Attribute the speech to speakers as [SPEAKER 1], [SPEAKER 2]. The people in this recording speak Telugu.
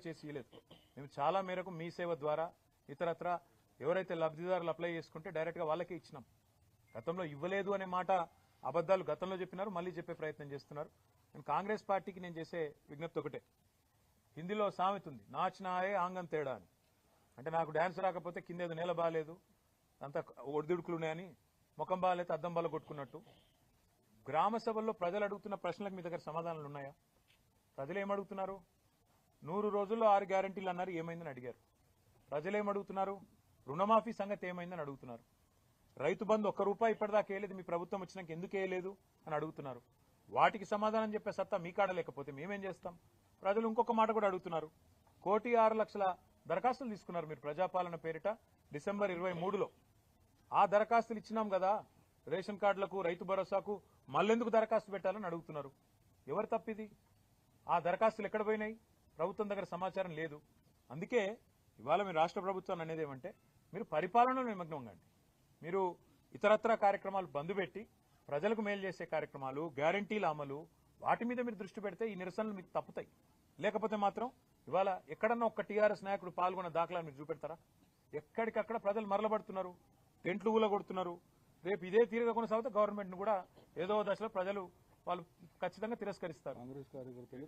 [SPEAKER 1] చేసి ఇవ్వలేదు. మేము చాలా మేరకు మీ సేవ ద్వారా ఇతరత్ర ఎవరైతే లబ్ధిదారులు అప్లై చేసుకుంటే డైరెక్ట్ గా వాళ్ళకే ఇచ్చినాం. గతంలో ఇవ్వలేదు అనే మాట అబద్దాలు గతంలో చెప్పినారు, మళ్ళీ చెప్పే ప్రయత్నం చేస్తున్నారు. నేను కాంగ్రెస్ పార్టీకి నేను చేసే విజ్ఞప్తి ఒకటే. హిందీలో సామెత ఉంది, నాచినాయే ఆంగం తేడా అని. అంటే నాకు డాన్స్ రాకపోతే కింద ఏదో నేల బాగాలేదు, అంతా ఒడిదుడుకులున్నాయని ముఖం బాగాలేదు అద్దం బాల కొట్టుకున్నట్టు. గ్రామ సభల్లో ప్రజలు అడుగుతున్న ప్రశ్నలకు మీ దగ్గర సమాధానాలు ఉన్నాయా? ప్రజలు ఏమడుగుతున్నారు? 100 రోజుల్లో 6 గ్యారంటీలు అన్నారు, ఏమైందని అడిగారు. ప్రజలు ఏమడుగుతున్నారు? రుణమాఫీ సంగతి ఏమైందని అడుగుతున్నారు. రైతు బంధు ₹1 ఇప్పటిదాకా వేయలేదు, మీ ప్రభుత్వం వచ్చినాక ఎందుకు వేయలేదు అని అడుగుతున్నారు. వాటికి సమాధానం చెప్పే సత్తా మీ కాడ లేకపోతే మేమేం చేస్తాం? ప్రజలు ఇంకొక మాట కూడా అడుగుతున్నారు. 1,06,00,000 దరఖాస్తులు తీసుకున్నారు మీరు ప్రజాపాలన పేరిట డిసెంబర్ 23లో. ఆ దరఖాస్తులు ఇచ్చినాం కదా, రేషన్ కార్డులకు రైతు భరోసాకు మళ్ళెందుకు దరఖాస్తు పెట్టాలని అడుగుతున్నారు. ఎవరు తప్పిది? ఆ దరఖాస్తులు ఎక్కడ పోయినాయి? ప్రభుత్వం దగ్గర సమాచారం లేదు. అందుకే ఇవాళ మీరు రాష్ట్ర ప్రభుత్వాన్ని అనేది ఏమంటే, మీరు పరిపాలనలో నిమగ్నం కండి. మీరు ఇతరత్ర కార్యక్రమాలు బంద్ పెట్టి ప్రజలకు మేలు చేసే కార్యక్రమాలు, గ్యారంటీల అమలు, వాటి మీద మీరు దృష్టి పెడితే ఈ నిరసనలు మీకు తప్పుతాయి. లేకపోతే మాత్రం ఇవాళ ఎక్కడన్నా ఒక్క టీఆర్ఎస్ నాయకుడు పాల్గొన్న దాఖలా మీరు చూపెడతారా? ఎక్కడికక్కడ ప్రజలు మరలబడుతున్నారు, టెంట్లు ఊలగొడుతున్నారు. రేపు ఇదే తీరుగా కొనసాగితే గవర్నమెంట్ ను కూడా ఏదో దశలో ప్రజలు వాళ్ళు ఖచ్చితంగా తిరస్కరిస్తారు.
[SPEAKER 2] కాంగ్రెస్ కార్యకర్తలు